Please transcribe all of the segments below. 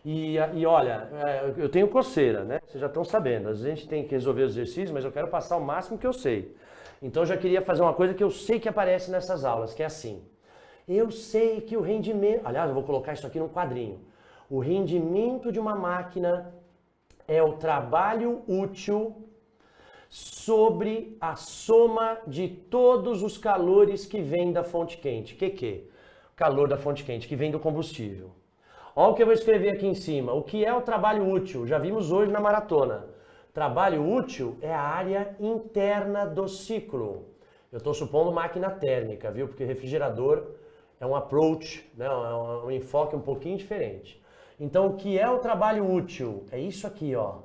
E olha, eu tenho coceira, né? Vocês já estão sabendo. Às vezes a gente tem que resolver os exercícios, mas eu quero passar o máximo que eu sei. Então eu já queria fazer uma coisa que eu sei que aparece nessas aulas, que é assim. Eu sei que o rendimento... Aliás, eu vou colocar isso aqui num quadrinho. O rendimento de uma máquina é o trabalho útil sobre a soma de todos os calores que vêm da fonte quente. Que? Calor da fonte quente, que vem do combustível. Olha o que eu vou escrever aqui em cima. O que é o trabalho útil? Já vimos hoje na maratona. Trabalho útil é a área interna do ciclo. Eu estou supondo máquina térmica, viu? Porque refrigerador é um approach, né? É um enfoque um pouquinho diferente. Então, o que é o trabalho útil? É isso aqui, ó.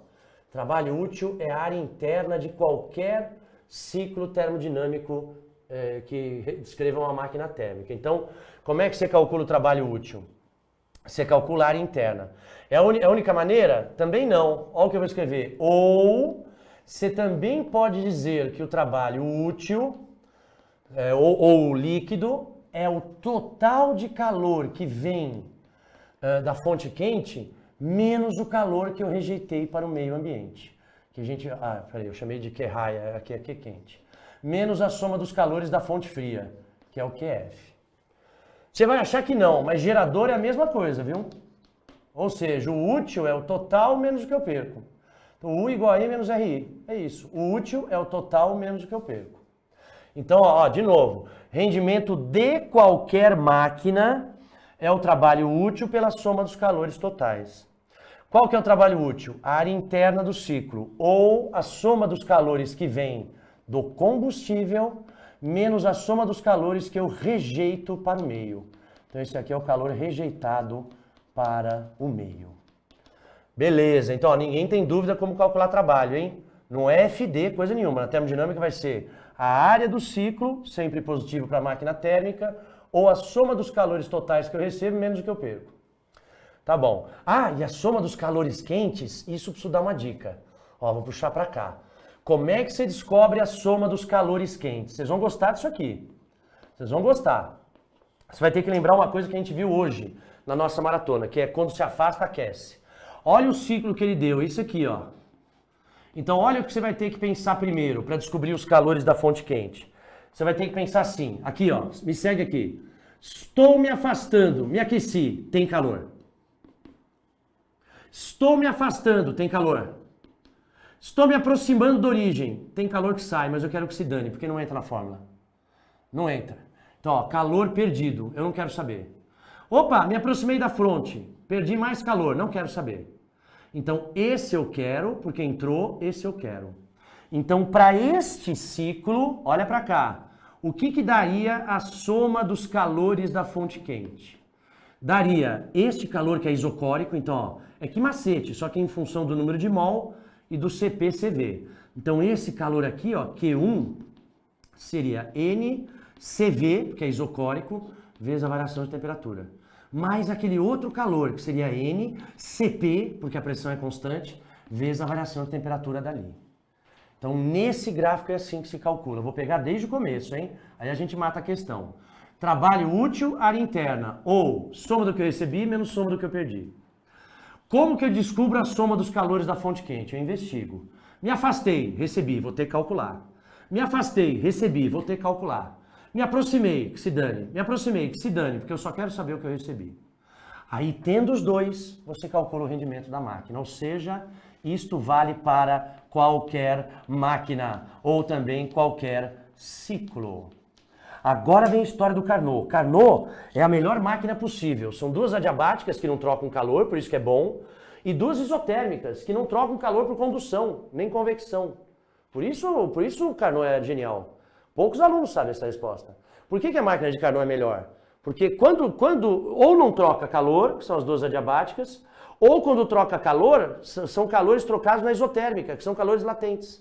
Trabalho útil é a área interna de qualquer ciclo termodinâmico que descreva uma máquina térmica. Então, como é que você calcula o trabalho útil? Você calcula a área interna. É a única maneira? Também não. Olha o que eu vou escrever. Ou você também pode dizer que o trabalho útil ou líquido é o total de calor que vem da fonte quente menos o calor que eu rejeitei para o meio ambiente. Que a gente, peraí, eu chamei de QRAI, aqui é Q quente. Menos a soma dos calores da fonte fria, que é o QF. Você vai achar que não, mas gerador é a mesma coisa, viu? Ou seja, o útil é o total menos o que eu perco. Então, U igual a I menos RI. É isso. O útil é o total menos o que eu perco. Então, ó, de novo, rendimento de qualquer máquina é o trabalho útil pela soma dos calores totais. Qual que é o trabalho útil? A área interna do ciclo, ou a soma dos calores que vem do combustível menos a soma dos calores que eu rejeito para o meio. Então esse aqui é o calor rejeitado para o meio. Beleza, então ó, ninguém tem dúvida como calcular trabalho, hein? Não é FD, coisa nenhuma. Na termodinâmica vai ser a área do ciclo, sempre positivo para a máquina térmica, ou a soma dos calores totais que eu recebo menos o que eu perco. Tá bom. E a soma dos calores quentes, isso preciso dar uma dica. Ó, vou puxar para cá. Como é que você descobre a soma dos calores quentes? Vocês vão gostar disso aqui. Vocês vão gostar. Você vai ter que lembrar uma coisa que a gente viu hoje na nossa maratona, que é quando se afasta, aquece. Olha o ciclo que ele deu, isso aqui, ó. Então, olha o que você vai ter que pensar primeiro para descobrir os calores da fonte quente. Você vai ter que pensar assim, aqui, ó, me segue aqui. Estou me afastando, me aqueci, tem calor. Estou me afastando, tem calor. Estou me aproximando da origem. Tem calor que sai, mas eu quero que se dane, porque não entra na fórmula. Não entra. Então, ó, calor perdido, eu não quero saber. Opa, me aproximei da fronte, perdi mais calor, não quero saber. Então, esse eu quero, porque entrou, esse eu quero. Então, para este ciclo, olha para cá. O que daria a soma dos calores da fonte quente? Daria este calor que é isocórico, então, ó, é que macete, só que em função do número de mol e do CP/CV. Então, esse calor aqui, ó, Q1, seria NCV, porque é isocórico, vezes a variação de temperatura. Mais aquele outro calor, que seria NCP, porque a pressão é constante, vezes a variação de temperatura dali. Então, nesse gráfico é assim que se calcula. Eu vou pegar desde o começo, hein? Aí a gente mata a questão. Trabalho útil, área interna, ou soma do que eu recebi menos soma do que eu perdi. Como que eu descubro a soma dos calores da fonte quente? Eu investigo. Me afastei, recebi, vou ter que calcular. Me afastei, recebi, vou ter que calcular. Me aproximei, que se dane. Me aproximei, que se dane, porque eu só quero saber o que eu recebi. Aí, tendo os dois, você calcula o rendimento da máquina. Ou seja, isto vale para qualquer máquina ou também qualquer ciclo. Agora vem a história do Carnot. Carnot é a melhor máquina possível. São duas adiabáticas que não trocam calor, por isso que é bom, e duas isotérmicas que não trocam calor por condução, nem convecção. Por isso o Carnot é genial. Poucos alunos sabem essa resposta. Por que a máquina de Carnot é melhor? Porque quando ou não troca calor, que são as duas adiabáticas, ou quando troca calor, são calores trocados na isotérmica, que são calores latentes.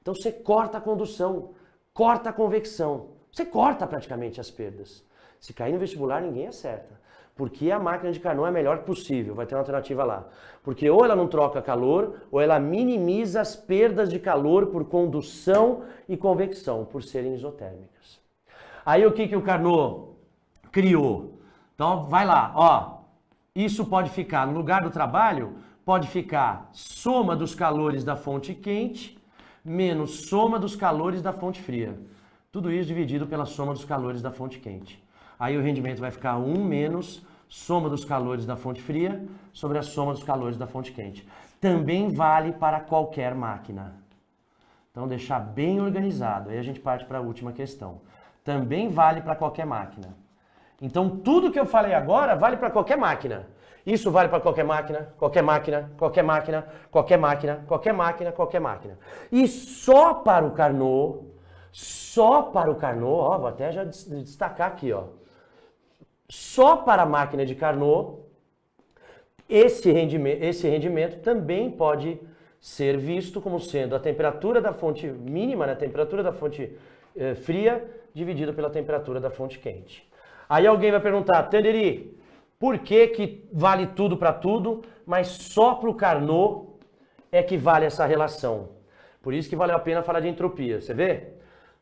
Então você corta a condução, corta a convecção. Você corta praticamente as perdas. Se cair no vestibular, ninguém acerta. Porque a máquina de Carnot é a melhor possível, vai ter uma alternativa lá. Porque ou ela não troca calor, ou ela minimiza as perdas de calor por condução e convecção, por serem isotérmicas. Aí o que o Carnot criou? Então vai lá, ó. Isso pode ficar, no lugar do trabalho, pode ficar soma dos calores da fonte quente menos soma dos calores da fonte fria. Tudo isso dividido pela soma dos calores da fonte quente. Aí o rendimento vai ficar 1 menos soma dos calores da fonte fria sobre a soma dos calores da fonte quente. Também vale para qualquer máquina. Então, deixar bem organizado. Aí a gente parte para a última questão. Também vale para qualquer máquina. Então, tudo que eu falei agora vale para qualquer máquina. Isso vale para qualquer máquina, qualquer máquina, qualquer máquina, qualquer máquina, qualquer máquina, qualquer máquina. E só para o Carnot, ó, vou até já destacar aqui, ó. Só para a máquina de Carnot, esse rendimento também pode ser visto como sendo a temperatura da fonte mínima, né, a temperatura da fonte fria, dividida pela temperatura da fonte quente. Aí alguém vai perguntar, Tanderi, por que vale tudo para tudo, mas só para o Carnot é que vale essa relação? Por isso que valeu a pena falar de entropia, você vê?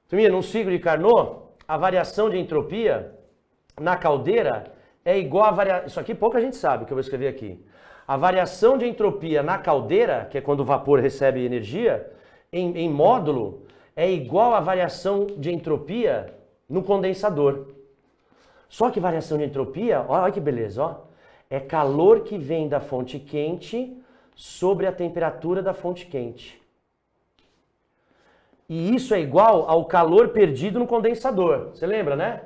Turminha, num ciclo de Carnot, a variação de entropia na caldeira é igual a variação... Isso aqui pouca gente sabe, que eu vou escrever aqui. A variação de entropia na caldeira, que é quando o vapor recebe energia, em módulo, é igual à variação de entropia no condensador. Só que variação de entropia, olha que beleza, ó, é calor que vem da fonte quente sobre a temperatura da fonte quente. E isso é igual ao calor perdido no condensador. Você lembra, né?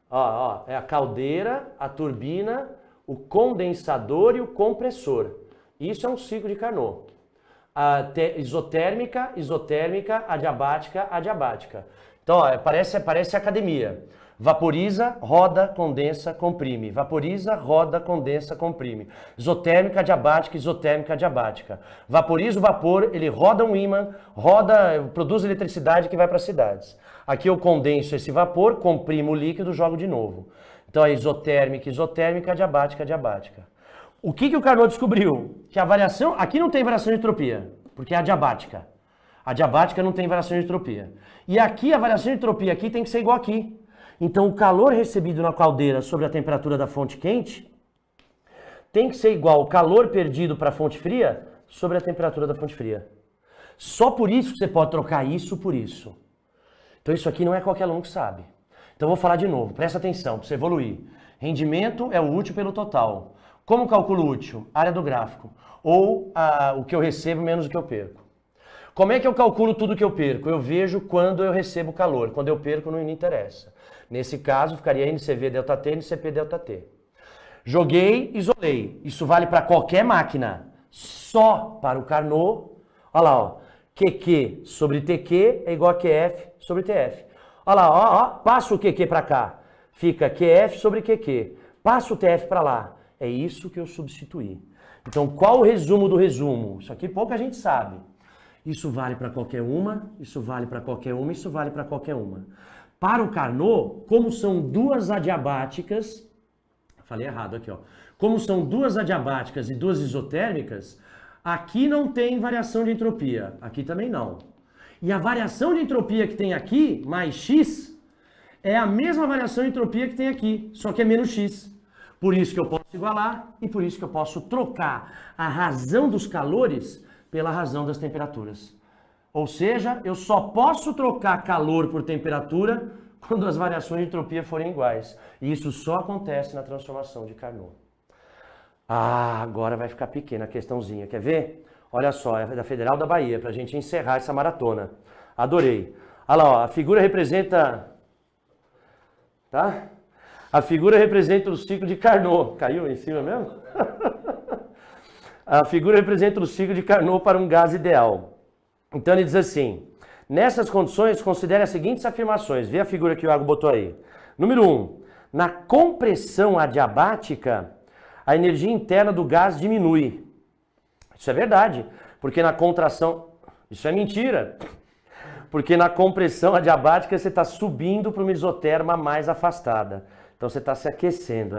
Ó, é a caldeira, a turbina, o condensador e o compressor. Isso é um ciclo de Carnot. Isotérmica, isotérmica, adiabática, adiabática. Então, ó, parece academia. Vaporiza, roda, condensa, comprime. Vaporiza, roda, condensa, comprime. Isotérmica, adiabática, isotérmica, adiabática. Vaporiza o vapor, ele roda um ímã, produz eletricidade que vai para as cidades. Aqui eu condenso esse vapor, comprimo o líquido, jogo de novo. Então é isotérmica, isotérmica, adiabática, adiabática. O que o Carnot descobriu? Que a variação... Aqui não tem variação de entropia, porque é adiabática. A adiabática não tem variação de entropia. E aqui a variação de entropia aqui tem que ser igual aqui. Então o calor recebido na caldeira sobre a temperatura da fonte quente tem que ser igual ao calor perdido para a fonte fria sobre a temperatura da fonte fria. Só por isso que você pode trocar isso por isso. Então isso aqui não é qualquer aluno que sabe. Então eu vou falar de novo, presta atenção para você evoluir. Rendimento é o útil pelo total. Como calculo o útil? Área do gráfico. Ou o que eu recebo menos o que eu perco. Como é que eu calculo tudo que eu perco? Eu vejo quando eu recebo calor. Quando eu perco, não me interessa. Nesse caso, ficaria NCV ΔT, NCP ΔT. Joguei, isolei. Isso vale para qualquer máquina. Só para o Carnot. Olha lá, ó. QQ sobre TQ é igual a QF sobre TF. Olha lá, ó. Passa o QQ para cá. Fica QF sobre QQ. Passa o TF para lá. É isso que eu substituí. Então, qual o resumo do resumo? Isso aqui pouca gente sabe. Isso vale para qualquer uma, isso vale para qualquer uma, isso vale para qualquer uma. Para o Carnot, como são duas adiabáticas, falei errado aqui, ó. Como são duas adiabáticas e duas isotérmicas, aqui não tem variação de entropia, aqui também não. E a variação de entropia que tem aqui, mais x, é a mesma variação de entropia que tem aqui, só que é menos x. Por isso que eu posso igualar e por isso que eu posso trocar a razão dos calores pela razão das temperaturas. Ou seja, eu só posso trocar calor por temperatura quando as variações de entropia forem iguais. E isso só acontece na transformação de Carnot. Agora vai ficar pequena a questãozinha. Quer ver? Olha só, é da Federal da Bahia, para a gente encerrar essa maratona. Adorei. Olha lá, ó, a figura representa... Tá? A figura representa o ciclo de Carnot. Caiu em cima mesmo? A figura representa o ciclo de Carnot para um gás ideal. Então ele diz assim, nessas condições, considere as seguintes afirmações. Vê a figura que o Iago botou aí. Número 1, na compressão adiabática, a energia interna do gás diminui. Isso é verdade, porque na contração... Isso é mentira. Porque na compressão adiabática você está subindo para uma isoterma mais afastada. Então você está se aquecendo,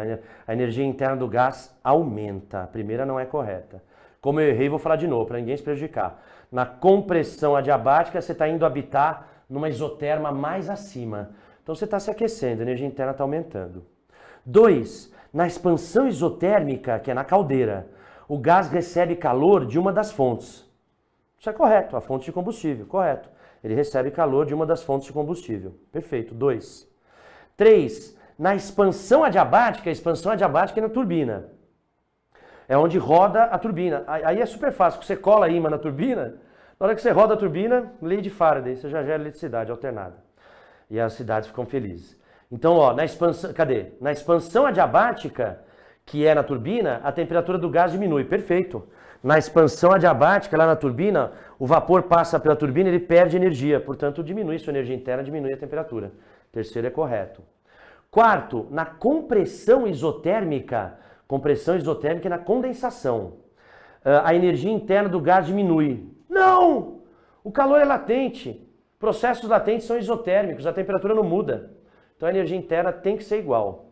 a energia interna do gás aumenta. A primeira não é correta. Como eu errei, vou falar de novo, para ninguém se prejudicar. Na compressão adiabática, você está indo habitar numa isoterma mais acima. Então você está se aquecendo, a energia interna está aumentando. 2. Na expansão isotérmica, que é na caldeira, o gás recebe calor de uma das fontes. Isso é correto, a fonte de combustível, correto. Ele recebe calor de uma das fontes de combustível. Perfeito. 2. 3. Na expansão adiabática, a expansão adiabática é na turbina. É onde roda a turbina. Aí é super fácil, você cola ímã na turbina, na hora que você roda a turbina, lei de Faraday, você já gera eletricidade alternada. E as cidades ficam felizes. Então, ó, na expansão, cadê? Na expansão adiabática, que é na turbina, a temperatura do gás diminui. Perfeito. Na expansão adiabática, lá na turbina, o vapor passa pela turbina e ele perde energia. Portanto, diminui sua energia interna, diminui a temperatura. Terceiro é correto. 4, na compressão isotérmica é na condensação. A energia interna do gás diminui. Não! O calor é latente. Processos latentes são isotérmicos, a temperatura não muda. Então a energia interna tem que ser igual.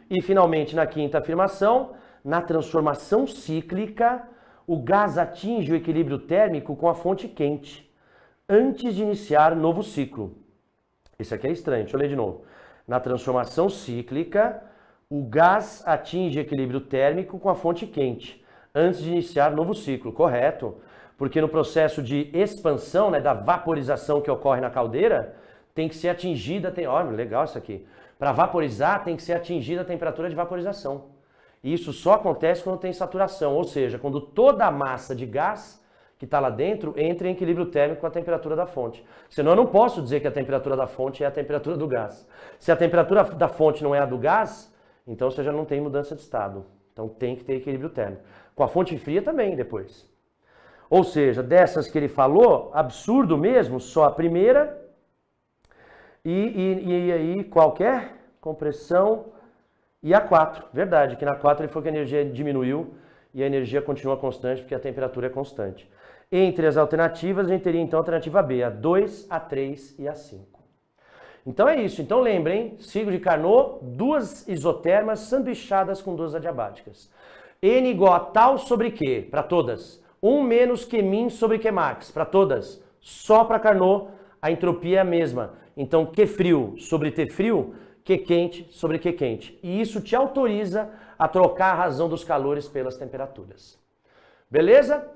E finalmente, na quinta afirmação, na transformação cíclica, o gás atinge o equilíbrio térmico com a fonte quente, antes de iniciar novo ciclo. Isso aqui é estranho, deixa eu ler de novo. Na transformação cíclica, o gás atinge equilíbrio térmico com a fonte quente, antes de iniciar novo ciclo. Correto, porque no processo de expansão, né, da vaporização que ocorre na caldeira, tem que ser atingida, olha, legal isso aqui. Para vaporizar, tem que ser atingida a temperatura de vaporização. E isso só acontece quando tem saturação, ou seja, quando toda a massa de gás que está lá dentro entra em equilíbrio térmico com a temperatura da fonte. Senão eu não posso dizer que a temperatura da fonte é a temperatura do gás. Se a temperatura da fonte não é a do gás, então você já não tem mudança de estado. Então tem que ter equilíbrio térmico. Com a fonte fria também depois. Ou seja, dessas que ele falou, absurdo mesmo, só a primeira. E aí qualquer compressão e a 4. Verdade, que na 4 ele falou que a energia diminuiu e a energia continua constante porque a temperatura é constante. Entre as alternativas, a gente teria então a alternativa B, a 2, a 3 e a 5. Então é isso. Então lembrem, ciclo de Carnot, duas isotermas sanduichadas com duas adiabáticas. N igual a tal sobre Q, para todas. 1 menos Qmin sobre Qmax, para todas. Só para Carnot, a entropia é a mesma. Então Q frio sobre T frio, Q quente sobre Q quente. E isso te autoriza a trocar a razão dos calores pelas temperaturas. Beleza?